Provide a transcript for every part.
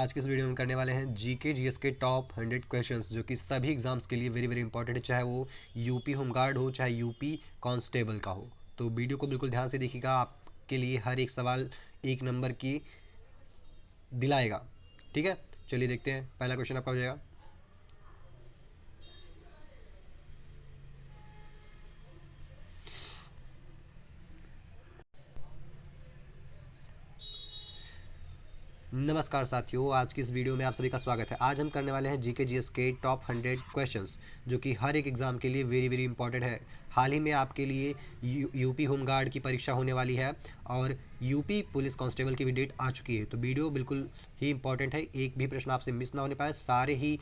आज के इस वीडियो में करने वाले हैं जीके जीएस के टॉप 100 क्वेश्चंस जो कि सभी एग्जाम्स के लिए वेरी वेरी इंपॉर्टेंट है, चाहे वो यूपी होमगार्ड हो चाहे यूपी कांस्टेबल का हो। तो वीडियो को बिल्कुल ध्यान से देखिएगा, आपके लिए हर एक सवाल एक नंबर की दिलाएगा। ठीक है, चलिए देखते हैं पहला क्वेश्चन आपका हो जाएगा। नमस्कार साथियों, आज की इस वीडियो में आप सभी का स्वागत है। आज हम करने वाले हैं जीके जीएस के टॉप 100 क्वेश्चंस जो कि हर एक एग्ज़ाम के लिए वेरी वेरी इंपॉर्टेंट है। हाल ही में आपके लिए यूपी होमगार्ड की परीक्षा होने वाली है और यूपी पुलिस कांस्टेबल की भी डेट आ चुकी है। तो वीडियो बिल्कुल ही इंपॉर्टेंट है, एक भी प्रश्न आपसे मिस ना होने पाए। सारे ही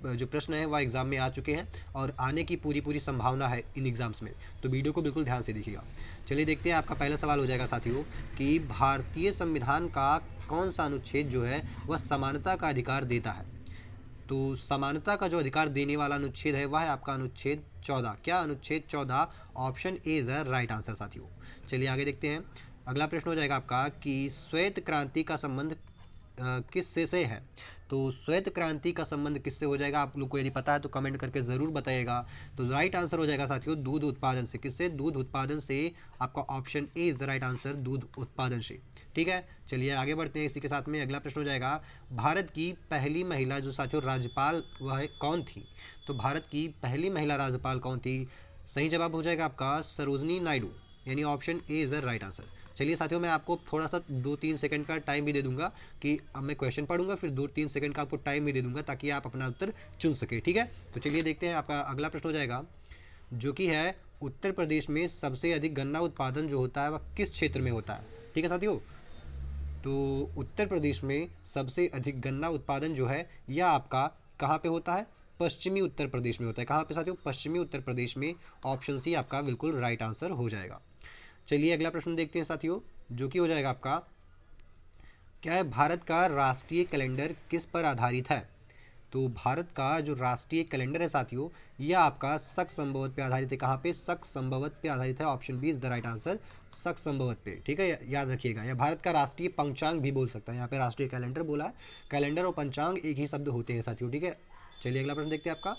जो प्रश्न हैं वह एग्ज़ाम में आ चुके हैं और आने की पूरी पूरी संभावना है इन एग्ज़ाम्स में। तो वीडियो को बिल्कुल ध्यान से देखिएगा। चलिए देखते हैं, आपका पहला सवाल हो जाएगा साथियों कि भारतीय संविधान का कौन सा अनुच्छेद जो है वह समानता का अधिकार देता है। तो समानता का जो अधिकार देने वाला अनुच्छेद है वह है आपका अनुच्छेद 14। क्या अनुच्छेद 14? Option A is the right answer साथियों। चलिए आगे देखते हैं। अगला प्रश्न हो जाएगा आपका कि श्वेत क्रांति का संबंध किससे से है। तो श्वेत क्रांति का संबंध किससे हो जाएगा, आप लोग को यदि पता है तो कमेंट करके ज़रूर बताइएगा। तो राइट आंसर हो जाएगा साथियों दूध उत्पादन से। किससे? दूध उत्पादन से। आपका option A is the right answer, दूध उत्पादन से। ठीक है, चलिए आगे बढ़ते हैं। इसी के साथ में अगला प्रश्न हो जाएगा, भारत की पहली महिला जो साथियों राज्यपाल वह कौन थी। तो भारत की पहली महिला राज्यपाल कौन थी? सही जवाब हो जाएगा आपका सरोजनी नायडू, यानी option A is the right answer. चलिए साथियों, मैं आपको थोड़ा सा 2-3 सेकंड का टाइम भी दे दूंगा कि अब मैं क्वेश्चन पढ़ूंगा, फिर 2-3 सेकंड का आपको टाइम भी दे दूंगा ताकि आप अपना उत्तर चुन सके। ठीक है, तो चलिए देखते हैं। आपका अगला प्रश्न हो जाएगा जो कि है उत्तर प्रदेश में सबसे अधिक गन्ना उत्पादन जो होता है वह किस क्षेत्र में होता है। ठीक है साथियों, तो उत्तर प्रदेश में सबसे अधिक गन्ना उत्पादन जो है यह आपका कहाँ पे होता है? पश्चिमी उत्तर प्रदेश में होता है। कहाँ पे साथियों? पश्चिमी उत्तर प्रदेश में। ऑप्शन सी आपका बिल्कुल राइट आंसर हो जाएगा। चलिए अगला प्रश्न देखते हैं साथियों जो कि हो जाएगा आपका, क्या है भारत का राष्ट्रीय कैलेंडर किस पर आधारित है। तो भारत का जो राष्ट्रीय कैलेंडर है साथियों यह आपका शक संभवत पे आधारित है। कहाँ पे? शक संभवत पे आधारित है। Option B is the right answer, शक संभवत पे। ठीक है, याद रखिएगा। यह भारत का राष्ट्रीय पंचांग भी बोल सकता है। यहाँ पे राष्ट्रीय कैलेंडर बोला है, कैलेंडर और पंचांग एक ही शब्द होते हैं साथियों। ठीक है, चलिए अगला प्रश्न देखते हैं आपका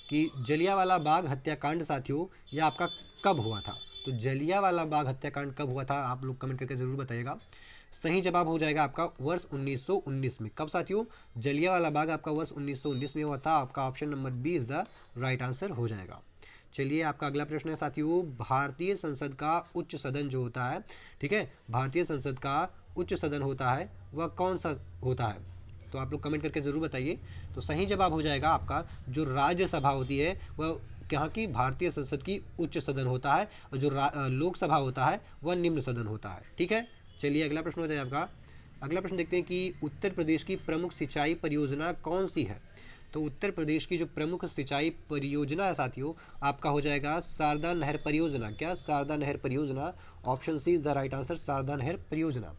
कि जलियांवाला बाग हत्याकांड साथियों यह आपका कब हुआ था। तो जलियांवाला बाग हत्याकांड कब हुआ था, आप लोग कमेंट करके ज़रूर बताइएगा। सही जवाब हो जाएगा आपका वर्ष 1919 में। कब साथियों? जलियांवाला बाग आपका वर्ष 1919 में हुआ था। आपका option number B is the right answer हो जाएगा। चलिए आपका अगला प्रश्न है साथियों, भारतीय संसद का उच्च सदन जो होता है, ठीक है, भारतीय संसद का उच्च सदन होता है वह कौन सा होता है। तो आप लोग कमेंट करके ज़रूर बताइए। तो सही जवाब हो जाएगा आपका जो राज्यसभा होती है वह यहाँ की भारतीय संसद की उच्च सदन होता है और जो लोकसभा होता है वह निम्न सदन होता है। ठीक है, चलिए अगला प्रश्न हो जाए आपका। अगला प्रश्न देखते हैं कि उत्तर प्रदेश की प्रमुख सिंचाई परियोजना कौन सी है। तो उत्तर प्रदेश की जो प्रमुख सिंचाई परियोजना है साथियों आपका हो जाएगा शारदा नहर परियोजना। क्या? शारदा नहर परियोजना। Option C is the right answer, Sharda नहर परियोजना।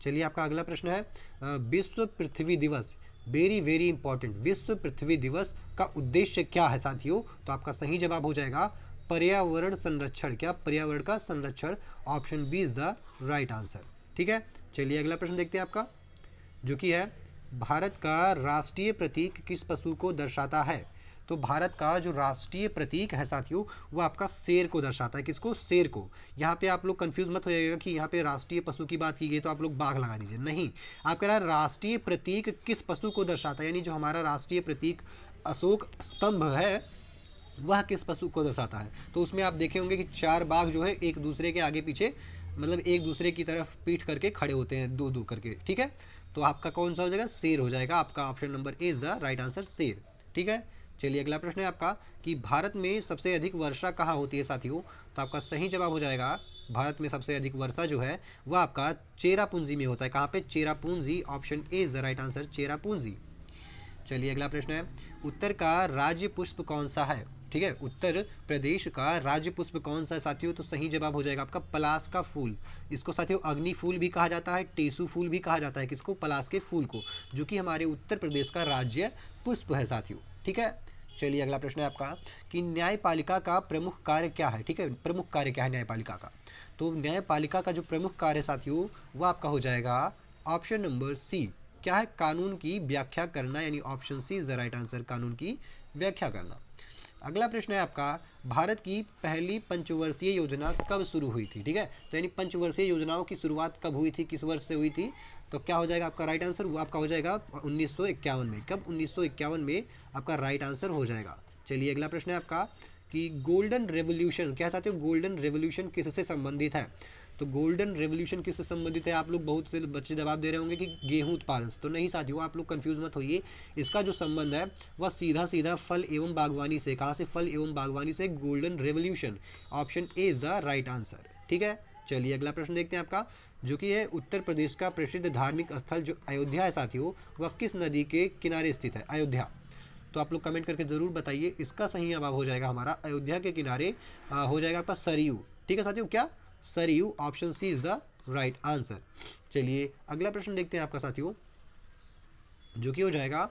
चलिए आपका अगला प्रश्न है विश्व पृथ्वी दिवस, वेरी वेरी इंपॉर्टेंट, विश्व पृथ्वी दिवस का उद्देश्य क्या है साथियों। तो आपका सही जवाब हो जाएगा पर्यावरण संरक्षण। क्या? पर्यावरण का संरक्षण। Option B is the right answer. ठीक है, चलिए अगला प्रश्न देखते हैं आपका जो कि है भारत का राष्ट्रीय प्रतीक किस पशु को दर्शाता है। तो भारत का जो राष्ट्रीय प्रतीक है साथियों वो आपका शेर को दर्शाता है। किसको? शेर को। यहाँ पे आप लोग कंफ्यूज मत हो जाइएगा कि यहाँ पे राष्ट्रीय पशु की बात की गई तो आप लोग बाघ लगा दीजिए, नहीं। आप कह रहा है राष्ट्रीय प्रतीक किस पशु को दर्शाता है, यानी जो हमारा राष्ट्रीय प्रतीक अशोक स्तंभ है वह किस पशु को दर्शाता है। तो उसमें आप देखे होंगे कि 4 बाघ जो है एक दूसरे के आगे पीछे, मतलब एक दूसरे की तरफ पीठ करके खड़े होते हैं, दो दो करके। ठीक है, तो आपका कौन सा हो जाएगा? शेर हो जाएगा। आपका option number A is the right answer, शेर। ठीक है, चलिए अगला प्रश्न है आपका कि भारत में सबसे अधिक वर्षा कहाँ होती है साथियों। तो आपका सही जवाब हो जाएगा भारत में सबसे अधिक वर्षा जो है वह आपका चेरापूंजी में होता है। कहाँ पे? Cherrapunji. Option A is the right answer, Cherrapunji. चलिए अगला प्रश्न है उत्तर का राज्य पुष्प कौन सा है। ठीक है, उत्तर प्रदेश का राज्य पुष्प कौन सा है साथियों। तो सही जवाब हो जाएगा आपका पलाश का फूल। इसको साथियों अग्नि फूल भी कहा जाता है, टेसू फूल भी कहा जाता है। किसको? पलाश के फूल को, जो कि हमारे उत्तर प्रदेश का राज्य पुष्प है साथियों। ठीक है, चलिए अगला प्रश्न है आपका कि न्यायपालिका का प्रमुख कार्य क्या है। ठीक है, प्रमुख कार्य क्या है न्यायपालिका का। तो न्यायपालिका का जो प्रमुख कार्य साथियों वह आपका हो जाएगा ऑप्शन नंबर सी, क्या है, कानून की व्याख्या करना, यानी option C is the right answer, कानून की व्याख्या करना। अगला प्रश्न है आपका, भारत की पहली पंचवर्षीय योजना कब शुरू हुई थी? ठीक है, तो यानी पंचवर्षीय योजनाओं की शुरुआत कब हुई थी, किस वर्ष से हुई थी? तो क्या हो जाएगा आपका राइट आंसर, वो आपका हो जाएगा 1951 में। कब? 1951 में आपका राइट आंसर हो जाएगा। चलिए अगला प्रश्न है आपका कि गोल्डन रेवोल्यूशन, क्या चाहते हो, गोल्डन रेवोल्यूशन किससे संबंधित है? तो गोल्डन रेवोल्यूशन किससे संबंधित है? आप लोग बहुत से बच्चे जवाब दे रहे होंगे कि गेहूं उत्पादन से, तो नहीं साथियों, आप लोग कंफ्यूज मत होइए। इसका जो संबंध है वह सीधा सीधा फल एवं बागवानी से। कहाँ से? फल एवं बागवानी से, golden revolution. Option A is the right answer. ठीक है, चलिए अगला प्रश्न देखते हैं आपका, जो कि है उत्तर प्रदेश का प्रसिद्ध धार्मिक स्थल जो अयोध्या है साथियों, वह किस नदी के किनारे स्थित है? अयोध्या। तो आप लोग कमेंट करके जरूर बताइए। इसका सही जवाब हो जाएगा हमारा अयोध्या के किनारे हो जाएगा आपका सरयू। ठीक है साथियों, क्या? Sarayu. Option C is the right answer. चलिए अगला प्रश्न देखते हैं आपका साथियों, जो कि हो जाएगा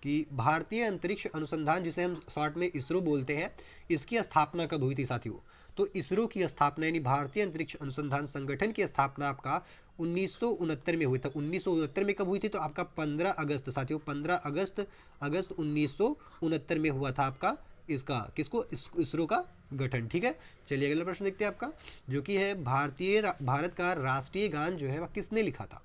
कि भारतीय अंतरिक्ष अनुसंधान, जिसे हम शॉर्ट में इसरो बोलते हैं, इसकी स्थापना कब हुई थी साथियों? तो इसरो की स्थापना यानी भारतीय अंतरिक्ष अनुसंधान संगठन की स्थापना आपका 1969 में हुई था। 1969 में कब हुई थी? तो आपका 15 अगस्त साथियों, 15 अगस्त 1969 में हुआ था आपका इसका, किसको? इसरो का गठन। ठीक है, चलिए अगला प्रश्न देखते हैं आपका, जो कि है भारत का राष्ट्रीय गान जो है वह किसने लिखा था?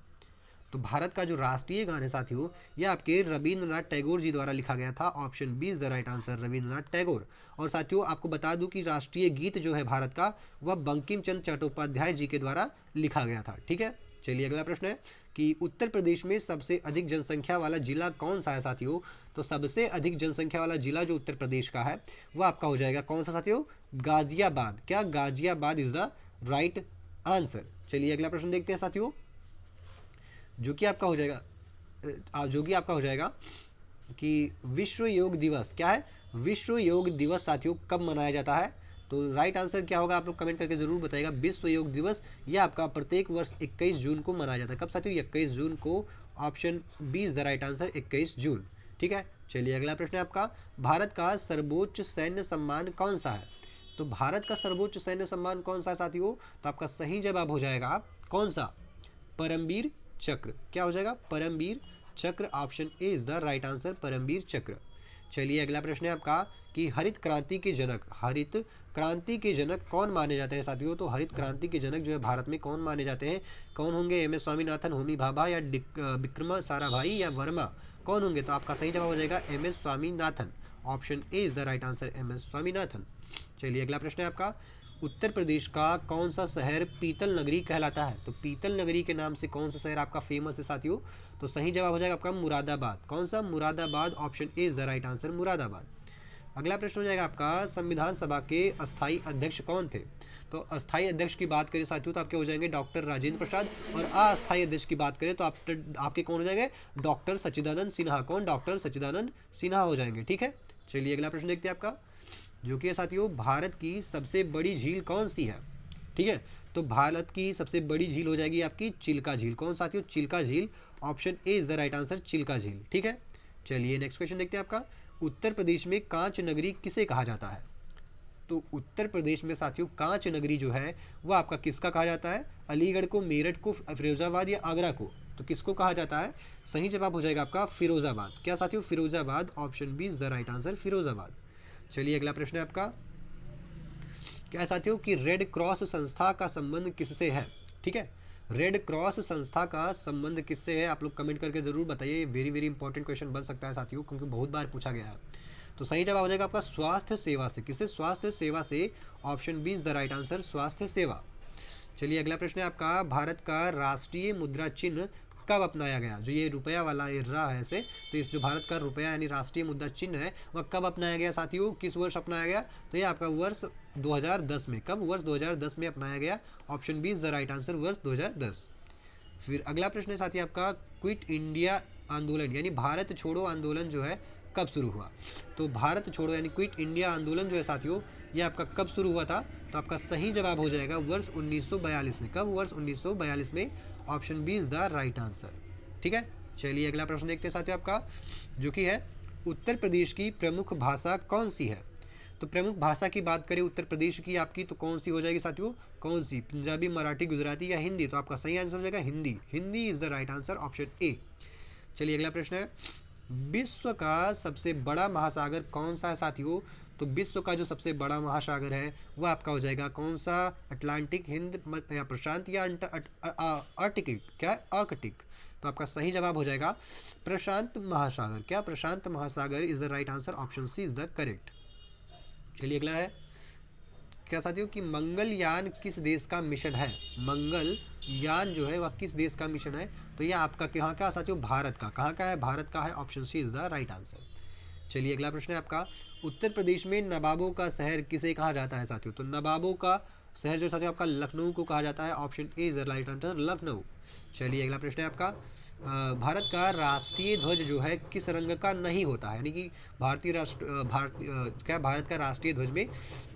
तो भारत का जो राष्ट्रीय गान है साथियों, यह आपके रविंद्रनाथ टैगोर जी द्वारा लिखा गया था। Option B is the right answer, Rabindranath Tagore. और साथियों आपको बता दूं कि राष्ट्रीय गीत जो है भारत का, वह बंकिम चंद्र चट्टोपाध्याय जी के द्वारा लिखा गया था। ठीक है, चलिए अगला प्रश्न है कि उत्तर प्रदेश में सबसे अधिक जनसंख्या वाला जिला कौन सा है साथियों? तो सबसे अधिक जनसंख्या वाला जिला जो उत्तर प्रदेश का है वह आपका हो जाएगा कौन सा साथियों? गाजियाबाद। क्या? Ghaziabad is the right answer. चलिए अगला प्रश्न देखते हैं साथियों, जो कि आपका हो जाएगा कि विश्व योग दिवस, क्या है? विश्व योग दिवस साथियों कब मनाया जाता है? तो राइट आंसर क्या होगा, आप लोग कमेंट करके जरूर बताइएगा। विश्व योग दिवस यह आपका प्रत्येक वर्ष 21 जून को मनाया जाता है। कब साथियों? 21 जून को। Option B is the right answer, 21 जून। ठीक है, चलिए अगला प्रश्न है आपका, भारत का सर्वोच्च सैन्य सम्मान कौन सा है? तो भारत का सर्वोच्च सैन्य सम्मान कौन सा है साथियों? तो आपका सही जवाब हो जाएगा कौन सा? परमवीर चक्र। क्या हो जाएगा? Param Vir Chakra. Option A is the right answer, Param Vir Chakra. चलिए अगला प्रश्न है आपका कि हरित क्रांति के जनक कौन माने जाते हैं साथियों? तो हरित क्रांति के जनक जो है भारत में कौन माने जाते हैं? कौन होंगे? एम एस स्वामीनाथन, होमी भाभा, या विक्रम साराभाई, या वर्मा? कौन होंगे? तो आपका सही जवाब हो जाएगा M S Swaminathan. Option A is the right answer, M S Swaminathan. चलिए अगला प्रश्न है आपका, उत्तर प्रदेश का कौन सा शहर पीतल नगरी कहलाता है? तो पीतल नगरी के नाम से कौन सा शहर आपका फेमस है साथियों? तो सही जवाब हो जाएगा आपका मुरादाबाद। कौन सा? Moradabad. Option A is the right answer, Moradabad. अगला प्रश्न हो जाएगा आपका, संविधान सभा के अस्थायी अध्यक्ष कौन थे? तो अस्थायी अध्यक्ष की बात करें साथियों तो आपके हो जाएंगे डॉक्टर राजेंद्र प्रसाद, और अस्थायी अध्यक्ष की बात करें तो आपके कौन हो जाएंगे? डॉक्टर सच्चिदानंद सिन्हा। कौन? डॉक्टर सच्चिदानंद सिन्हा हो जाएंगे। ठीक है, चलिए अगला प्रश्न देखते हैं आपका, जो कि है साथियों, भारत की सबसे बड़ी झील कौन सी है? ठीक है, तो भारत की सबसे बड़ी झील हो जाएगी आपकी चिल्का झील। कौन साथियों? चिल्का झील। Option A is the right answer, Chilka झील। ठीक है, चलिए नेक्स्ट क्वेश्चन देखते हैं आपका, उत्तर प्रदेश में कांच नगरी किसे कहा जाता है? तो उत्तर प्रदेश में साथियों कांच नगरी जो है वह आपका किसका कहा जाता है? अलीगढ़ को, मेरठ को, फिरोजाबाद, या आगरा को? तो किसको कहा जाता है? सही जवाब हो जाएगा आपका फिरोजाबाद। क्या साथियों? Firozabad. Option B is the right answer, Firozabad. चलिए अगला प्रश्न है आपका, क्या साथियों कि रेड क्रॉस संस्था का संबंध किससे है? ठीक है, रेड क्रॉस संस्था का संबंध किससे है? आप लोग कमेंट करके जरूर बताइए। वेरी वेरी इंपॉर्टेंट क्वेश्चन बन सकता है साथियों, क्योंकि बहुत बार पूछा गया है। तो सही जवाब हो जाएगा आपका स्वास्थ्य सेवा से। किससे? स्वास्थ्य सेवा से। Option B is the right answer, स्वास्थ्य सेवा। चलिए अगला प्रश्न है आपका, भारत का राष्ट्रीय मुद्रा चिन्ह कब अपनाया गया? जो ये रुपया वाला ये रहा है ऐसे, तो इस जो भारत का रुपया यानी राष्ट्रीय मुद्रा चिन्ह है वह कब अपनाया गया साथियों? किस वर्ष अपनाया गया? तो ये आपका वर्ष 2010 में। कब? वर्ष 2010 में अपनाया गया। Option B is the right answer, वर्ष 2010। फिर अगला प्रश्न है साथी आपका, क्विट इंडिया आंदोलन यानी भारत छोड़ो आंदोलन जो है कब शुरू हुआ? तो भारत छोड़ो यानी क्विट इंडिया आंदोलन जो है साथियों ये आपका कब शुरू हुआ था? तो आपका सही जवाब हो जाएगा वर्ष 1942 में। कब? वर्ष 1942 में। Option B is the right answer. ठीक है, चलिए अगला प्रश्न देखते हैं साथियों आपका, जो कि है उत्तर प्रदेश की प्रमुख भाषा कौन सी है? तो प्रमुख भाषा की बात करें उत्तर प्रदेश की आपकी तो कौन सी हो जाएगी साथियों? कौन सी? पंजाबी, मराठी, गुजराती या हिंदी? तो आपका सही आंसर हो जाएगा Hindi. Hindi is the right answer, option A. चलिए अगला प्रश्न है, विश्व का सबसे बड़ा महासागर कौन सा है साथियों? तो विश्व का जो सबसे बड़ा महासागर है वह आपका हो जाएगा कौन सा? अटलांटिक, हिंद या प्रशांत या आर्कटिक, क्या आर्कटिक? तो आपका सही जवाब हो जाएगा प्रशांत महासागर। क्या? प्रशांत महासागर is the right answer, option C is the correct. चलिए अगला है क्या साथियों कि मंगलयान किस देश का मिशन है? मंगलयान जो है वह किस देश का मिशन है? तो यह आपका कहाँ का साथियों? भारत का। कहाँ का है? भारत का है, option C is the right answer. चलिए अगला प्रश्न है आपका, उत्तर प्रदेश में नवाबों का शहर किसे कहा जाता है साथियों? तो नवाबों का शहर जो साथियों आपका लखनऊ को कहा जाता है, option A is the right answer, Lucknow. चलिए अगला प्रश्न है आपका, भारत का राष्ट्रीय ध्वज जो है किस रंग का नहीं होता है? यानी कि भारत का राष्ट्रीय ध्वज में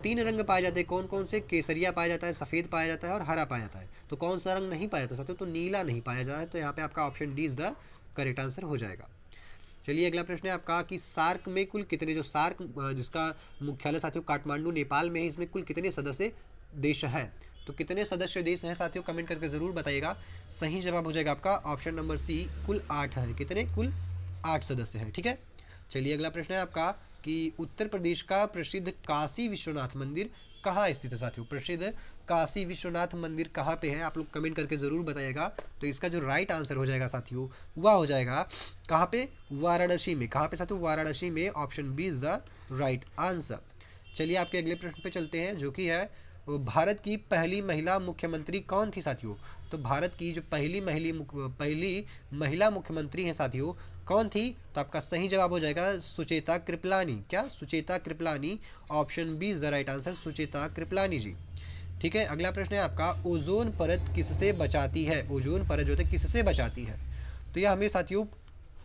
3 रंग पाए जाते हैं, कौन कौन से? केसरिया पाया जाता है, सफ़ेद पाया जाता है और हरा पाया जाता है। तो कौन सा रंग नहीं पाया जाता साथियों? तो नीला नहीं पाया जाता है। तो यहाँ पे आपका option D is the correct answer हो जाएगा। चलिए अगला प्रश्न है आपका कि सार्क में कुल कितने, जो सार्क जिसका मुख्यालय साथियों काठमांडू नेपाल में है, इसमें कुल कितने सदस्य देश हैं? तो कितने सदस्य देश हैं साथियों, कमेंट करके ज़रूर बताइएगा। सही जवाब हो जाएगा आपका ऑप्शन नंबर सी, कुल 8 है। कितने? कुल 8 सदस्य हैं। ठीक है। चलिए अगला प्रश्न है आपका कि उत्तर प्रदेश का प्रसिद्ध काशी विश्वनाथ मंदिर कहाँ स्थित है साथियों? प्रसिद्ध काशी विश्वनाथ मंदिर कहाँ पे है? आप लोग कमेंट करके ज़रूर बताइएगा। तो इसका जो राइट आंसर हो जाएगा साथियों वह हो जाएगा कहाँ पे? वाराणसी में। कहाँ पे साथियों? वाराणसी में, option B is the right answer. चलिए आपके अगले प्रश्न पे चलते हैं जो कि है भारत की पहली महिला मुख्यमंत्री कौन थी साथियों? तो भारत की जो पहली महिला मुख्यमंत्री हैं साथियों कौन थी? तो आपका सही जवाब हो जाएगा सुचेता कृपलानी। क्या? Sucheta Kripalani, option B is the right answer, Sucheta Kripalani ji. ठीक है। अगला प्रश्न है आपका, ओजोन परत किससे बचाती है? ओजोन परत जो है किससे बचाती है? तो यह हमें साथियों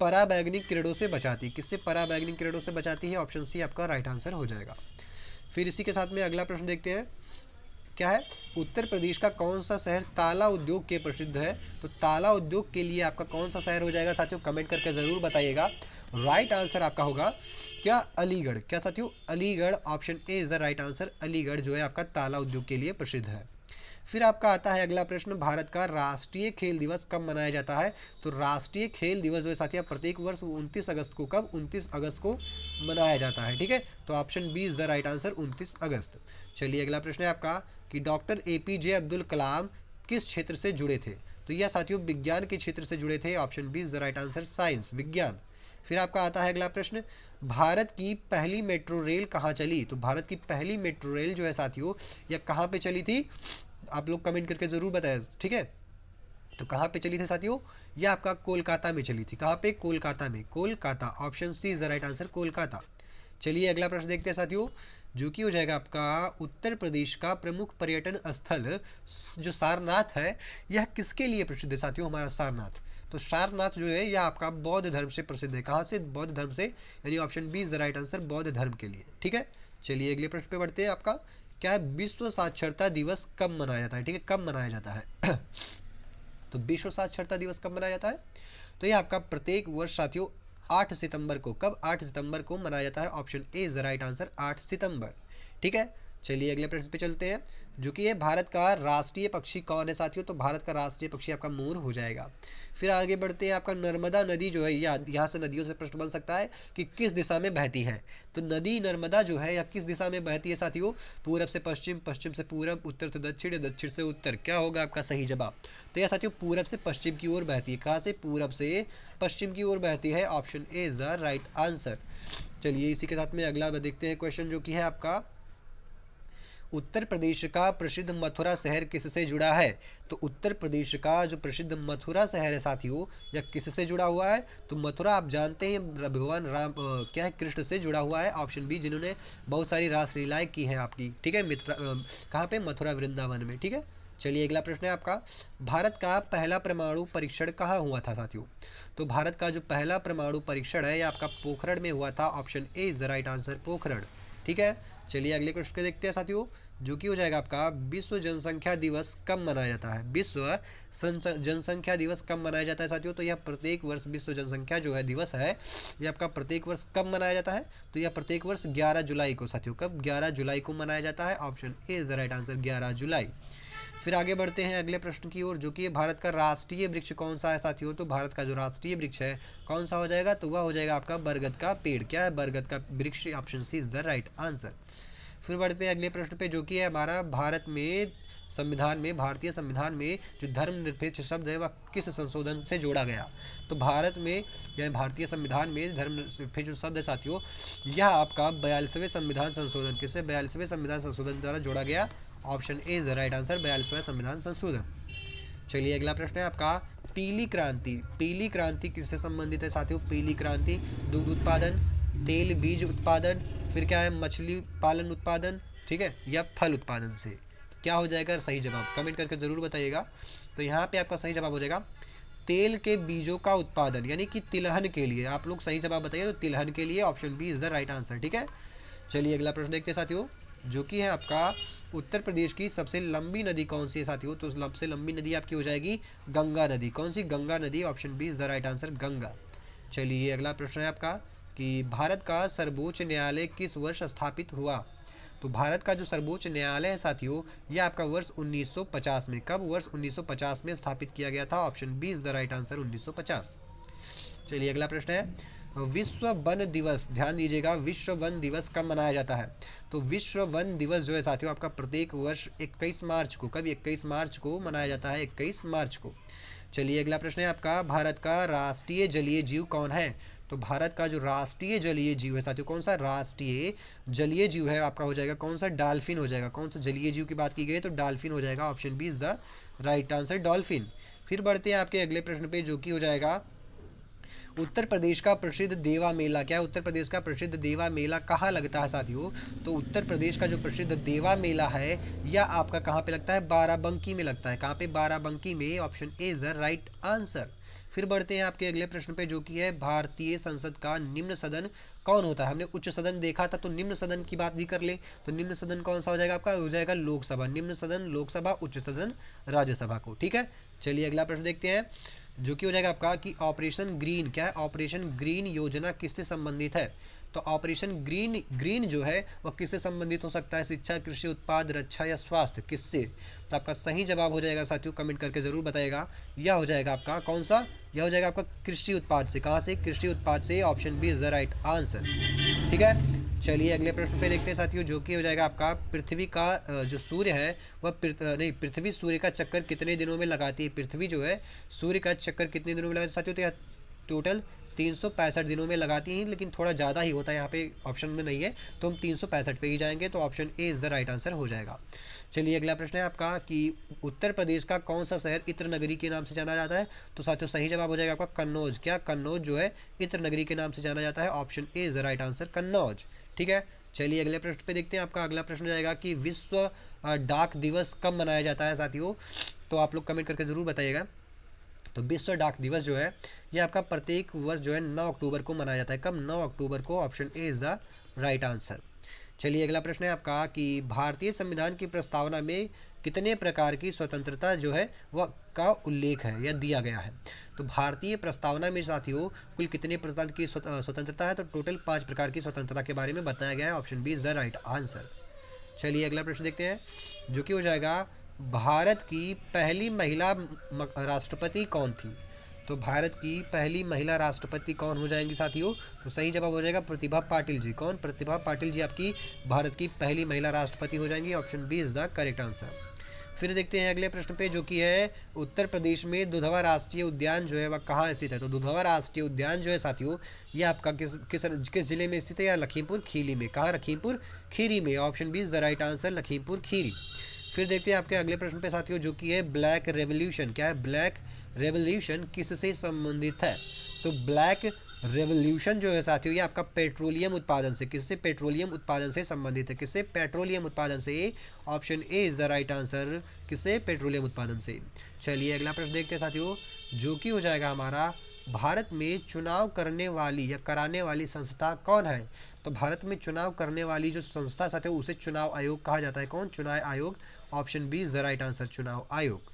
पराबैंगनी किरणों से बचाती है। किससे पराबैंगनी किरणों से बचाती है? ऑप्शन सी आपका राइट आंसर हो जाएगा। फिर इसी के साथ में अगला प्रश्न देखते हैं, क्या है? उत्तर प्रदेश का कौन सा शहर ताला उद्योग के प्रसिद्ध है? तो ताला उद्योग के लिए आपका कौन सा शहर हो जाएगा साथियों, कमेंट करके ज़रूर बताइएगा। राइट आंसर आपका होगा क्या? अलीगढ़। क्या साथियों? Aligarh, option A is the right answer. Aligarh जो है आपका ताला उद्योग के लिए प्रसिद्ध है। फिर आपका आता है अगला प्रश्न, भारत का राष्ट्रीय खेल दिवस कब मनाया जाता है? तो राष्ट्रीय खेल दिवस जो है साथियों प्रत्येक वर्ष 29 अगस्त को, कब? 29 अगस्त को मनाया जाता है। ठीक है। तो option B is the right answer, 29 अगस्त। चलिए अगला प्रश्न है आपका कि डॉक्टर APJ अब्दुल कलाम किस क्षेत्र से जुड़े थे? तो यह साथियों विज्ञान के क्षेत्र से जुड़े थे, option B is the right answer, science, विज्ञान। फिर आपका आता है अगला प्रश्न, भारत की पहली मेट्रो रेल कहाँ चली? तो भारत की पहली मेट्रो रेल जो है साथियों यह कहाँ पे चली थी? आप लोग कमेंट करके ज़रूर बताएं। ठीक है। तो कहाँ पे चली थी साथियों? यह आपका कोलकाता में चली थी। कहाँ पे? कोलकाता में। Kolkata, option C is the right answer, Kolkata. चलिए अगला प्रश्न देखते हैं साथियों जो कि हो जाएगा आपका उत्तर प्रदेश का प्रमुख पर्यटन स्थल जो सारनाथ है यह किसके लिए प्रसिद्ध है साथियों? हमारा सारनाथ। तो सारनाथ जो है यह आपका बौद्ध धर्म से प्रसिद्ध है। कहाँ से? बौद्ध धर्म से, यानी option B is the right answer, बौद्ध धर्म के लिए। ठीक है। चलिए अगले प्रश्न पे बढ़ते हैं। आपका क्या है? विश्व साक्षरता दिवस कब मनाया जाता है? ठीक है, कब मनाया जाता है? तो विश्व साक्षरता दिवस कब मनाया जाता है? तो यह आपका प्रत्येक वर्ष साथियों 8 सितंबर को, कब? 8 सितंबर को मनाया जाता है, option A is the right answer, 8 सितंबर। ठीक है। चलिए अगले प्रश्न पे चलते हैं जो कि है भारत का राष्ट्रीय पक्षी कौन है साथियों? तो भारत का राष्ट्रीय पक्षी आपका मोर हो जाएगा। फिर आगे बढ़ते हैं, आपका नर्मदा नदी जो है यहाँ से नदियों से प्रश्न बन सकता है कि किस दिशा में बहती है? तो नदी नर्मदा जो है यह किस दिशा में बहती है साथियों? पूरब से पश्चिम, पश्चिम से पूरब, उत्तर से दक्षिण, दक्षिण से उत्तर। क्या होगा आपका सही जवाब? तो यह साथियों पूरब से पश्चिम की ओर बहती है। कहाँ से? पूरब से पश्चिम की ओर बहती है, option A is the right answer. चलिए इसी के साथ में अगला देखते हैं क्वेश्चन जो कि है आपका उत्तर प्रदेश का प्रसिद्ध मथुरा शहर किससे जुड़ा है? तो उत्तर प्रदेश का जो प्रसिद्ध मथुरा शहर है साथियों यह किससे जुड़ा हुआ है? तो मथुरा आप जानते हैं भगवान राम क्या है, कृष्ण से जुड़ा हुआ है, ऑप्शन बी, जिन्होंने बहुत सारी रासलीलाएं की हैं आपकी। ठीक है। कहाँ पे? मथुरा वृंदावन में। ठीक है। चलिए अगला प्रश्न है आपका, भारत का पहला परमाणु परीक्षण कहाँ हुआ था साथियों? तो भारत का जो पहला परमाणु परीक्षण है यह आपका पोखरण में हुआ था, option A is the right answer, Pokhran. ठीक है। चलिए अगले क्वेश्चन को देखते हैं साथियों जो कि हो जाएगा आपका विश्व जनसंख्या दिवस कब मनाया जाता है? विश्व जनसंख्या दिवस कब मनाया जाता है साथियों? तो यह प्रत्येक वर्ष विश्व जनसंख्या जो है दिवस है यह आपका प्रत्येक वर्ष कब मनाया जाता है? तो यह प्रत्येक वर्ष 11 जुलाई को साथियों, कब? 11 जुलाई को मनाया जाता है, option A is the right answer, 11 जुलाई। फिर आगे बढ़ते हैं अगले प्रश्न की ओर, जो कि भारत का राष्ट्रीय वृक्ष कौन सा है साथियों। तो भारत का जो राष्ट्रीय वृक्ष है कौन सा हो जाएगा, तो वह हो जाएगा आपका बरगद का पेड़। क्या है, बरगद का वृक्ष। Option C is the right answer. फिर बढ़ते हैं अगले प्रश्न पे, जो कि है हमारा भारत में संविधान में, भारतीय संविधान में जो धर्मनिरपेक्ष शब्द है वह किस संशोधन से जोड़ा गया। तो भारत में यानी भारतीय संविधान में धर्मनिरपेक्ष जो शब्द है साथियों, यह आपका 42वें संविधान संशोधन, किससे, 42वें संविधान संशोधन द्वारा जोड़ा गया। Option A is the right answer, 42वां संविधान संशोधन। चलिए अगला प्रश्न है आपका, पीली क्रांति। पीली क्रांति किससे संबंधित है साथियों। पीली क्रांति दुग्ध उत्पादन, तेल बीज उत्पादन, फिर क्या है मछली पालन उत्पादन, ठीक है, या फल उत्पादन से। क्या हो जाएगा सही जवाब, कमेंट करके ज़रूर बताइएगा। तो यहाँ पे आपका सही जवाब हो जाएगा तेल के बीजों का उत्पादन, यानी कि तिलहन के लिए। आप लोग सही जवाब बताइए, तो तिलहन के लिए option B is the right answer, ठीक है। चलिए अगला प्रश्न देखते हैं साथियों, जो कि है आपका उत्तर प्रदेश की सबसे लंबी नदी कौन सी है साथियों। तो सबसे लंबी नदी आपकी हो जाएगी गंगा नदी। कौन सी, गंगा नदी। Option B is the right answer, Ganga. चलिए अगला प्रश्न है आपका कि भारत का सर्वोच्च न्यायालय किस वर्ष स्थापित हुआ। तो भारत का जो सर्वोच्च न्यायालय है साथियों, यह आपका वर्ष 1950 में, कब, वर्ष 1950 में स्थापित किया गया था। Option B is the right answer, 1950। चलिए अगला प्रश्न है, विश्व वन दिवस, ध्यान दीजिएगा, विश्व वन दिवस कब मनाया जाता है। तो विश्व वन दिवस जो है साथियों आपका प्रत्येक वर्ष 21 मार्च को, कब, 21 मार्च को मनाया जाता है, 21 मार्च को। चलिए अगला प्रश्न है आपका, भारत का राष्ट्रीय जलीय जीव कौन है। तो भारत का जो राष्ट्रीय जलीय जीव है साथियों, कौन सा राष्ट्रीय जलीय जीव है आपका हो जाएगा, कौन सा, डॉल्फिन हो जाएगा। कौन सा जलीय जीव की बात की गई है, तो डॉल्फिन हो जाएगा। Option B is the right answer, dolphin. फिर बढ़ते हैं आपके अगले प्रश्न पे, जो कि हो जाएगा उत्तर प्रदेश का प्रसिद्ध देवा मेला। क्या है, उत्तर प्रदेश का प्रसिद्ध देवा मेला कहाँ लगता है साथियों। तो उत्तर प्रदेश का जो प्रसिद्ध देवा मेला है यह आपका कहाँ पे लगता है, बाराबंकी में लगता है। कहाँ पे, बाराबंकी में। Option A is the right answer. फिर बढ़ते हैं आपके अगले प्रश्न पे, जो कि है भारतीय संसद का निम्न सदन कौन होता है। हमने उच्च सदन देखा था, तो निम्न सदन की बात भी कर ले, तो निम्न सदन कौन सा हो जाएगा आपका, हो जाएगा लोकसभा। निम्न सदन लोकसभा, उच्च सदन राज्यसभा को, ठीक है। चलिए अगला प्रश्न देखते हैं, जो कि हो जाएगा आपका कि ऑपरेशन ग्रीन। क्या है, ऑपरेशन ग्रीन योजना किससे संबंधित है। तो ऑपरेशन ग्रीन जो है वह किससे संबंधित हो सकता है, शिक्षा, कृषि, उत्पाद, रक्षा या स्वास्थ्य, किससे। तो आपका सही जवाब हो जाएगा साथियों, कमेंट करके ज़रूर बताइएगा। यह हो जाएगा आपका कौन सा, यह हो जाएगा आपका कृषि उत्पाद से। कहाँ से, कृषि उत्पाद से। Option B is the right answer, ठीक है। चलिए अगले प्रश्न पे देखते हैं साथियों, जो कि हो जाएगा आपका पृथ्वी का जो सूर्य है वह पृथ्वी सूर्य का चक्कर कितने दिनों में लगाती है। पृथ्वी जो है सूर्य का चक्कर कितने दिनों में लगाती है साथियों। तो यह टोटल 365 दिनों में लगाती हैं, लेकिन थोड़ा ज़्यादा ही होता है, यहाँ पे ऑप्शन में नहीं है, तो हम 365 पे ही जाएंगे। तो option A is the right answer हो जाएगा। चलिए अगला प्रश्न है आपका कि उत्तर प्रदेश का कौन सा शहर इत्र नगरी के नाम से जाना जाता है। तो साथियों सही जवाब हो जाएगा आपका कन्नौज। क्या, कन्नौज जो है इत्र नगरी के नाम से जाना जाता है। Option A is the right answer, Kannauj, ठीक है। चलिए अगले प्रश्न पे देखते हैं, आपका अगला प्रश्न जाएगा कि विश्व डाक दिवस कब मनाया जाता है साथियों। तो आप लोग कमेंट करके ज़रूर बताइएगा। तो विश्व डाक दिवस जो है ये आपका प्रत्येक वर्ष जो है 9 अक्टूबर को मनाया जाता है। कब, 9 अक्टूबर को। Option A is the right answer. चलिए अगला प्रश्न है आपका कि भारतीय संविधान की प्रस्तावना में कितने प्रकार की स्वतंत्रता जो है वह का उल्लेख है या दिया गया है। तो भारतीय प्रस्तावना में साथियों कुल कितने प्रकार की स्वतंत्रता है। तो टोटल 5 प्रकार की स्वतंत्रता के बारे में बताया गया है। Option B is the right answer. चलिए अगला प्रश्न देखते हैं, जो कि हो जाएगा भारत की पहली महिला राष्ट्रपति कौन थी। तो भारत की पहली महिला राष्ट्रपति कौन हो जाएंगी साथियों। तो सही जवाब हो जाएगा प्रतिभा पाटिल जी। कौन, प्रतिभा पाटिल जी आपकी भारत की पहली महिला राष्ट्रपति हो जाएंगी। Option B is the correct answer. फिर देखते हैं अगले प्रश्न पे, जो कि है उत्तर प्रदेश में दुधवा राष्ट्रीय उद्यान जो है वह कहाँ स्थित है। तो दुधवा राष्ट्रीय उद्यान जो है साथियों ये आपका किस जिले में स्थित है, या लखीमपुर खीरी में। कहाँ, लखीमपुर खीरी में। Option B is the right answer, Lakhimpur Kheri. फिर देखते हैं आपके अगले प्रश्न पे साथियों, जो कि है ब्लैक रेवोल्यूशन। क्या है, ब्लैक रेवोल्यूशन किससे संबंधित है। तो ब्लैक रेवोल्यूशन जो है साथियों ये आपका पेट्रोलियम उत्पादन से, किससे, पेट्रोलियम उत्पादन से संबंधित है। किससे, पेट्रोलियम उत्पादन से। Option A is the right answer, किससे, पेट्रोलियम उत्पादन से। चलिए अगला प्रश्न देखते हैं साथियों, जो कि हो जाएगा हमारा भारत में चुनाव करने वाली या कराने वाली संस्था कौन है। तो भारत में चुनाव करने वाली जो संस्था साथियों उसे चुनाव आयोग कहा जाता है। कौन, चुनाव आयोग। Option B is the right answer, चुनाव आयोग।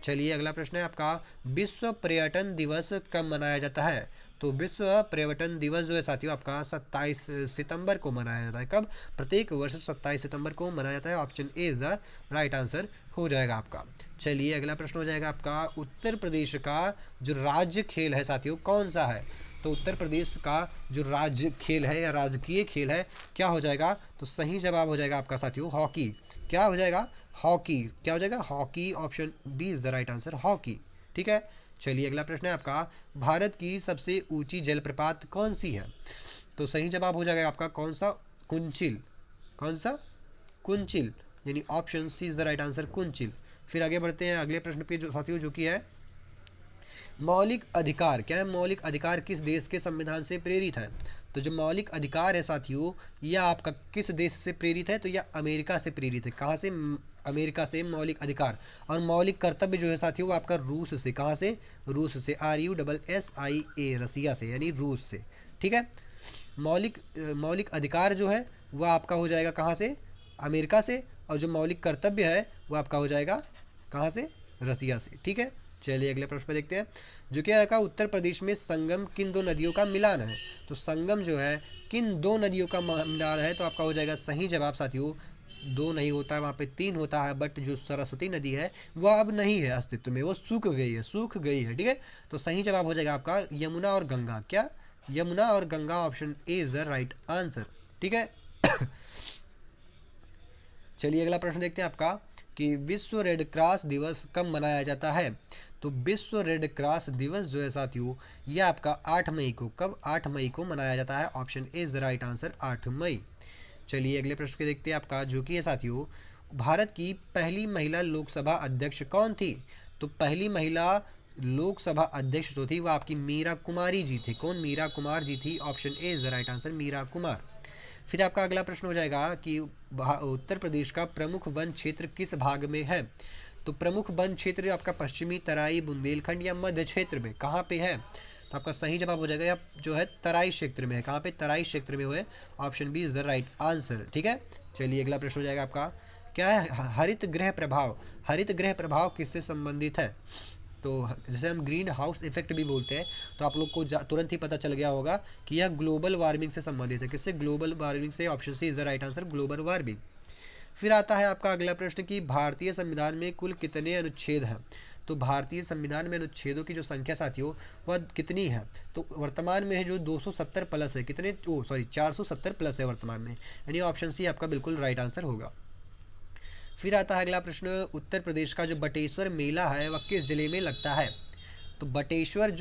चलिए अगला प्रश्न है आपका विश्व पर्यटन दिवस कब मनाया जाता है। तो विश्व पर्यटन दिवस जो है साथियों आपका 27 सितंबर को मनाया जाता है। कब? प्रत्येक वर्ष 27 सितंबर को मनाया जाता है। Option A is the right answer हो जाएगा आपका। चलिए अगला प्रश्न हो जाएगा आपका, उत्तर प्रदेश का जो राज्य खेल है साथियों कौन सा है? तो उत्तर प्रदेश का जो राज्य खेल है या राजकीय खेल है क्या हो जाएगा? तो सही जवाब हो जाएगा आपका साथियों हॉकी। क्या हो जाएगा? हॉकी। क्या हो जाएगा? Hockey. Option B is the right answer, hockey. ठीक है। चलिए अगला प्रश्न है आपका, भारत की सबसे ऊंची जलप्रपात कौन सी है? तो सही जवाब हो जाएगा आपका कौन सा? कुंचिल। कौन सा? कुंचिल, यानी option C is the right answer, Kunchil. फिर आगे बढ़ते हैं अगले प्रश्न पे जो साथियों जो कि है मौलिक अधिकार। क्या है? मौलिक अधिकार किस देश के संविधान से प्रेरित है? तो जो मौलिक अधिकार है साथियों यह आपका किस देश से प्रेरित है? तो यह अमेरिका से प्रेरित है। कहाँ से? अमेरिका से मौलिक अधिकार। और मौलिक कर्तव्य जो है साथियों वो आपका रूस से। कहाँ से? रूस से, RUSSIA, रसिया से, यानी रूस से। ठीक है। मौलिक अधिकार जो है वह आपका हो जाएगा कहाँ से? अमेरिका से। और जो मौलिक कर्तव्य है वो आपका हो जाएगा कहाँ से? रसिया से। ठीक है। चलिए अगले प्रश्न पे देखते हैं, जो क्या है उत्तर प्रदेश में संगम किन दो नदियों का मिलान है? तो संगम जो है किन दो नदियों का मिलान है? तो आपका हो जाएगा सही जवाब साथियों, दो नहीं होता है, वहाँ पे 3 होता है। बट जो सरस्वती नदी है वह अब नहीं है अस्तित्व में, वो सूख गई है, सूख गई है। ठीक है। तो सही जवाब हो जाएगा आपका यमुना और गंगा। क्या? यमुना और Ganga. Option A is the right answer. ठीक है। चलिए अगला प्रश्न देखते हैं आपका कि विश्व रेड क्रॉस दिवस कब मनाया जाता है? तो विश्व रेड क्रॉस दिवस जो है साथियों यह आपका 8 मई को, कब? 8 मई को मनाया जाता है। Option A is the right answer, 8 मई। चलिए अगले प्रश्न के देखते हैं आपका, जो कि है साथियों भारत की पहली महिला लोकसभा अध्यक्ष कौन थी? तो पहली महिला लोकसभा अध्यक्ष जो थी वह आपकी मीरा कुमारी जी थी। कौन? मीरा कुमार जी थी। Option A is the right answer, Meira Kumar. फिर आपका अगला प्रश्न हो जाएगा कि उत्तर प्रदेश का प्रमुख वन क्षेत्र किस भाग में है? तो प्रमुख वन क्षेत्र आपका पश्चिमी तराई, बुंदेलखंड या मध्य क्षेत्र में कहाँ पे है? तो आपका सही जवाब हो जाएगा या जो है तराई क्षेत्र में है। कहाँ पे? तराई क्षेत्र में हुए। Option B is the right answer. ठीक है। चलिए अगला प्रश्न हो जाएगा आपका, क्या है हरित गृह प्रभाव? हरित गृह प्रभाव किससे संबंधित है? तो जैसे हम ग्रीन हाउस इफेक्ट भी बोलते हैं, तो आप लोग को तुरंत ही पता चल गया होगा कि यह ग्लोबल वार्मिंग से संबंधित है। किससे? ग्लोबल वार्मिंग से। Option C is the right answer, global warming. फिर आता है आपका अगला प्रश्न कि भारतीय संविधान में कुल कितने अनुच्छेद हैं? तो भारतीय संविधान में अनुच्छेदों की जो संख्या साथियों वह कितनी है? तो वर्तमान में है जो 270 प्लस है। कितने? 470 प्लस है वर्तमान में, यानी ऑप्शन सी आपका बिल्कुल राइट आंसर होगा। फिर आता है अगला प्रश्न, उत्तर प्रदेश का जो बटेश्वर मेला है वह किस जिले में लगता है? तो बटेश्वर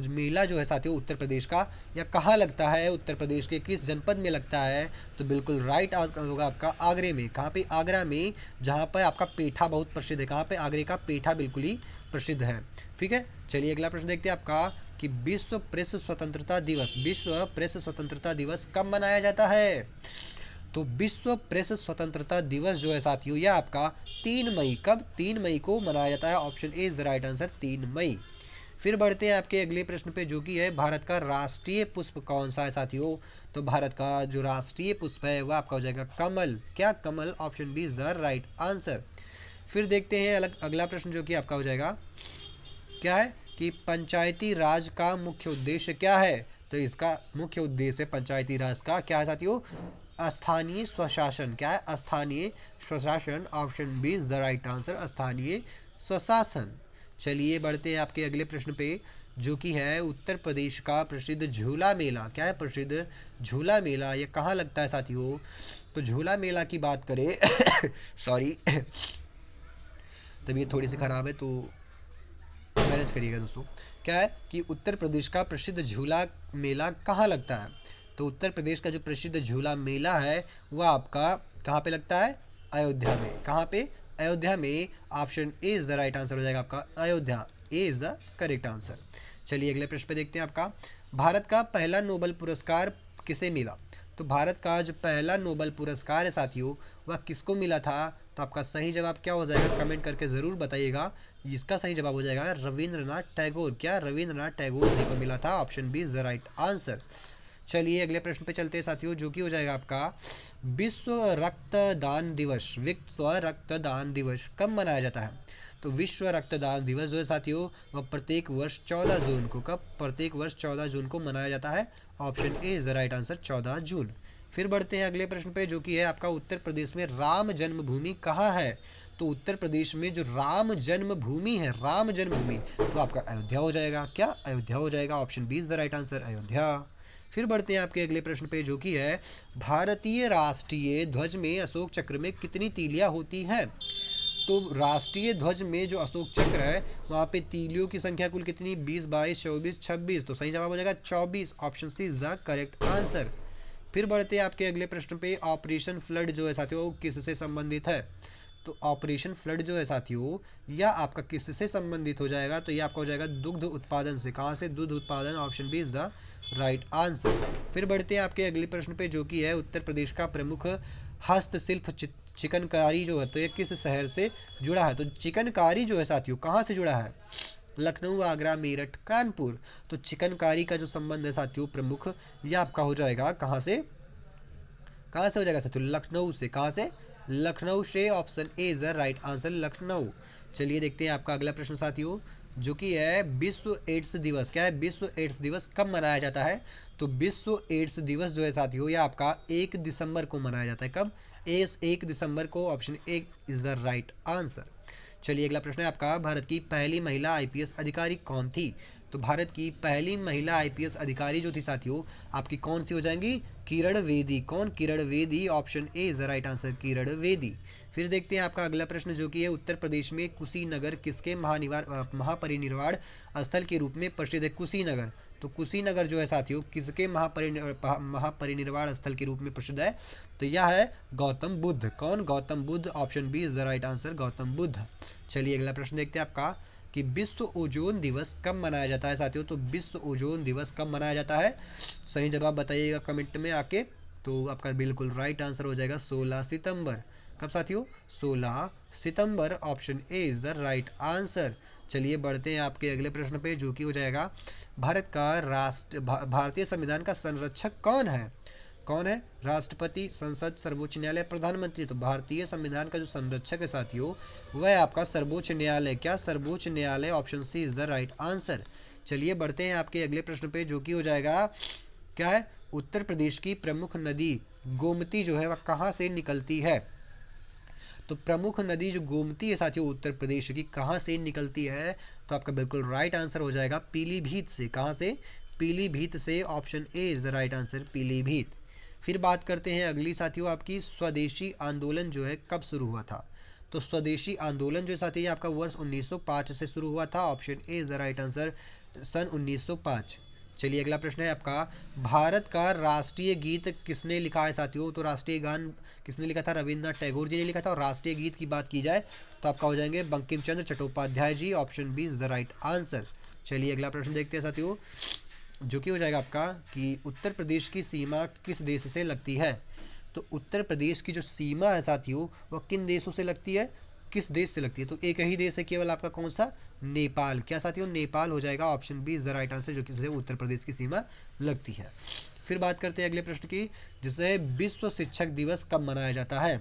मेला जो है साथियों उत्तर प्रदेश का, या कहाँ लगता है? उत्तर प्रदेश के किस जनपद में लगता है? तो बिल्कुल राइट आंसर होगा आपका आगरे में। कहाँ पे? आगरा में, जहाँ पर आपका पेठा बहुत प्रसिद्ध है। कहाँ पे? आगरे का पेठा बिल्कुल ही प्रसिद्ध है। ठीक है। चलिए अगला प्रश्न देखते हैं आपका कि विश्व प्रेस स्वतंत्रता दिवस कब मनाया जाता है? तो विश्व प्रेस स्वतंत्रता दिवस जो है साथियों यह आपका 3 मई, कब? 3 मई को मनाया जाता है। Option A is the right answer, 3 मई। फिर बढ़ते हैं आपके अगले प्रश्न पे, जो कि है भारत का राष्ट्रीय पुष्प कौन सा है साथियों? तो भारत का जो राष्ट्रीय पुष्प है वह आपका हो जाएगा कमल। क्या? कमल। Option B is the right answer. फिर देखते हैं अगला प्रश्न, जो कि आपका हो जाएगा क्या है कि पंचायती राज का मुख्य उद्देश्य क्या है? तो इसका मुख्य उद्देश्य पंचायती राज का क्या है साथियों? स्थानीय स्वशासन। क्या है? स्थानीय स्वशासन। Option B is the right answer, स्थानीय स्वशासन। चलिए बढ़ते हैं आपके अगले प्रश्न पे, जो कि है उत्तर प्रदेश का प्रसिद्ध झूला मेला। क्या है? प्रसिद्ध झूला मेला ये कहाँ लगता है साथियों? तो झूला मेला की बात करें सॉरी तबीयत थोड़ी सी खराब है तो मैनेज करिएगा दोस्तों। क्या है कि उत्तर प्रदेश का प्रसिद्ध झूला मेला कहाँ लगता है? तो उत्तर प्रदेश का जो प्रसिद्ध झूला मेला है वह आपका कहाँ पे लगता है? अयोध्या में। कहाँ पे? अयोध्या में। Option A is the right answer हो जाएगा आपका अयोध्या। ए इज द करेक्ट आंसर। चलिए अगले प्रश्न पे देखते हैं आपका, भारत का पहला नोबेल पुरस्कार किसे मिला? तो भारत का जो पहला नोबेल पुरस्कार है साथियों वह किसको मिला था? तो आपका सही जवाब क्या हो जाएगा? कमेंट करके ज़रूर बताइएगा। इसका सही जवाब हो जाएगा रविंद्रनाथ टैगोर। क्या? रविंद्रनाथ टैगोर जी को मिला था। Option B is the right answer. चलिए अगले प्रश्न पे चलते हैं साथियों, जो कि हो जाएगा आपका विश्व रक्तदान दिवस। विश्व रक्तदान दिवस कब मनाया जाता है? तो विश्व रक्तदान दिवस जो है साथियों वह प्रत्येक वर्ष 14 जून को, कब, प्रत्येक वर्ष 14 जून को मनाया जाता है। Option A is the right answer, 14 जून। फिर बढ़ते हैं अगले प्रश्न पे, जो कि है आपका उत्तर प्रदेश में राम जन्मभूमि कहाँ है। तो उत्तर प्रदेश में जो राम जन्मभूमि है, राम जन्मभूमि, तो आपका अयोध्या हो जाएगा। क्या, अयोध्या हो जाएगा। Option B is the right answer, Ayodhya. फिर बढ़ते हैं आपके अगले प्रश्न पे, जो कि है भारतीय राष्ट्रीय ध्वज में अशोक चक्र में कितनी तीलियां होती हैं। तो राष्ट्रीय ध्वज में जो अशोक चक्र है वहाँ पे तीलियों की संख्या कुल कितनी, 20, 22, 24, 26। तो सही जवाब हो जाएगा 24। Option C is the correct answer. फिर बढ़ते हैं आपके अगले प्रश्न पे, ऑपरेशन फ्लड जो है साथियों वो किससे संबंधित है। तो ऑपरेशन फ्लड जो है साथियों यह आपका किससे संबंधित हो जाएगा। तो यह आपका हो जाएगा दुग्ध उत्पादन से। कहाँ से, दुग्ध उत्पादन। Option B is the right answer. फिर बढ़ते हैं आपके अगले प्रश्न पे, जो कि है उत्तर प्रदेश का प्रमुख हस्तशिल्प चिकनकारी जो है तो ये किस शहर से जुड़ा है। तो चिकनकारी जो है साथियों कहाँ से जुड़ा है, लखनऊ, आगरा, मेरठ, कानपुर। तो चिकनकारी का जो संबंध है साथियों प्रमुख, यह आपका हो जाएगा कहाँ से, कहाँ से हो जाएगा साथियों, लखनऊ से। कहाँ से, लखनऊ से। Option A is the right answer, Lucknow. चलिए देखते हैं आपका अगला प्रश्न साथियों, जो कि है विश्व एड्स दिवस। क्या है, विश्व एड्स दिवस कब मनाया जाता है। तो विश्व एड्स दिवस जो है साथियों यह आपका 1 दिसंबर को मनाया जाता है। कब, 1 दिसंबर को। Option A is the right answer. चलिए अगला प्रश्न है आपका, भारत की पहली महिला आईपीएस अधिकारी कौन थी। तो भारत की पहली महिला आईपीएस अधिकारी जो थी साथियों आपकी कौन सी हो जाएंगी, किरण बेदी। कौन, Kiran Bedi. Option A is the right answer, Kiran Bedi. फिर देखते हैं आपका अगला प्रश्न, जो कि है उत्तर प्रदेश में कुशीनगर किसके महापरिनिर्वाण स्थल के रूप में प्रसिद्ध है। कुशीनगर, तो कुशीनगर जो है साथियों किसके महापरिनिर्वाण स्थल के रूप में प्रसिद्ध है। तो यह है गौतम बुद्ध। कौन, Gautam Buddha. Option B is the right answer, Gautam Buddha. चलिए अगला प्रश्न देखते हैं आपका कि विश्व ओजोन दिवस कब मनाया जाता है साथियों। तो विश्व ओजोन दिवस कब मनाया जाता है, सही जवाब बताइएगा कमेंट में आके। तो आपका बिल्कुल राइट आंसर हो जाएगा 16 सितंबर। कब साथियों, 16 सितंबर। Option A is the right answer. चलिए बढ़ते हैं आपके अगले प्रश्न पे, जो कि हो जाएगा भारत का भारतीय संविधान का संरक्षक कौन है। कौन है, राष्ट्रपति, संसद, सर्वोच्च न्यायालय, प्रधानमंत्री। तो भारतीय संविधान का जो संरक्षक है साथियों वह है आपका सर्वोच्च न्यायालय। क्या, सर्वोच्च न्यायालय। Option C is the right answer. चलिए बढ़ते हैं आपके अगले प्रश्न पे, जो कि हो जाएगा क्या है, उत्तर प्रदेश की प्रमुख नदी गोमती जो है वह कहाँ से निकलती है। तो प्रमुख नदी जो गोमती है साथियों उत्तर प्रदेश की कहाँ से निकलती है। तो आपका बिल्कुल राइट आंसर हो जाएगा पीलीभीत से। कहाँ से, पीलीभीत से। Option A is the right answer, Pilibhit. फिर बात करते हैं अगली साथियों आपकी, स्वदेशी आंदोलन जो है कब शुरू हुआ था। तो स्वदेशी आंदोलन जो साथी आपका वर्ष 1905 से शुरू हुआ था। Option A is the right answer, सन 1905। चलिए अगला प्रश्न है आपका, भारत का राष्ट्रीय गीत किसने लिखा है साथियों। तो राष्ट्रीय गान किसने लिखा था, रविन्द्रनाथ टैगोर जी ने लिखा था। और राष्ट्रीय गीत की बात की जाए तो आपका हो जाएंगे Bankim Chandra Chattopadhyay ji. Option B is the right answer. चलिए अगला प्रश्न देखते हैं साथियों, जो कि हो जाएगा आपका कि उत्तर प्रदेश की सीमा किस देश से लगती है। तो उत्तर प्रदेश की जो सीमा है साथियों वह किन देशों से लगती है, किस देश से लगती है। तो एक ही देश है केवल आपका, कौन सा, नेपाल। क्या साथियों, नेपाल हो जाएगा। Option B is the right answer, जो कि उत्तर प्रदेश की सीमा लगती है। फिर बात करते हैं अगले प्रश्न की, जिसे विश्व शिक्षक दिवस कब मनाया जाता है।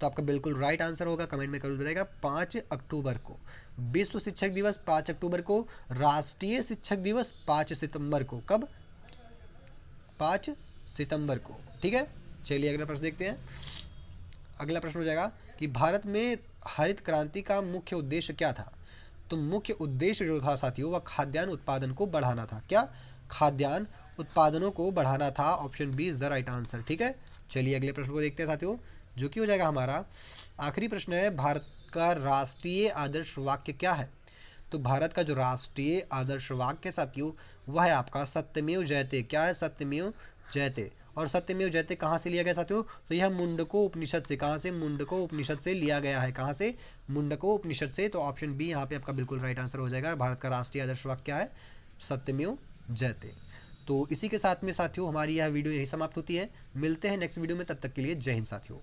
तो आपका बिल्कुल राइट आंसर होगा, कमेंट में जरूर बताइएगा, 5 अक्टूबर को। विश्व शिक्षक दिवस 5 अक्टूबर को, राष्ट्रीय शिक्षक दिवस 5 सितंबर को। कब, 5 सितंबर को। ठीक है, चलिए अगला प्रश्न देखते हैं। अगला प्रश्न हो जाएगा कि भारत में हरित क्रांति का मुख्य उद्देश्य क्या था। तो मुख्य उद्देश्य जो था साथियों वह खाद्यान्न उत्पादन को बढ़ाना था। क्या, खाद्यान्न उत्पादनों को बढ़ाना था। Option B is the right answer. ठीक है, चलिए अगले प्रश्न को देखते हैं साथियों, जो कि हो जाएगा हमारा आखिरी प्रश्न है, भारत का राष्ट्रीय आदर्श वाक्य क्या है। तो भारत का जो राष्ट्रीय आदर्श वाक्य साथियों वह है आपका सत्यमेव जयते। क्या है, सत्यमेव जयते। और सत्यमेव जयते कहाँ से लिया गया साथियों, तो यह मुंडको उपनिषद से। कहाँ से, मुंडको उपनिषद से लिया गया है। कहाँ से, मुंडको उपनिषद से। तो ऑप्शन बी यहाँ पे आपका बिल्कुल राइट आंसर हो जाएगा। भारत का राष्ट्रीय आदर्श वाक्य क्या है, सत्यमेव जयते। तो इसी के साथ में साथियों हमारी यह वीडियो यही समाप्त होती है। मिलते हैं नेक्स्ट वीडियो में, तब तक के लिए जय हिंद साथियों।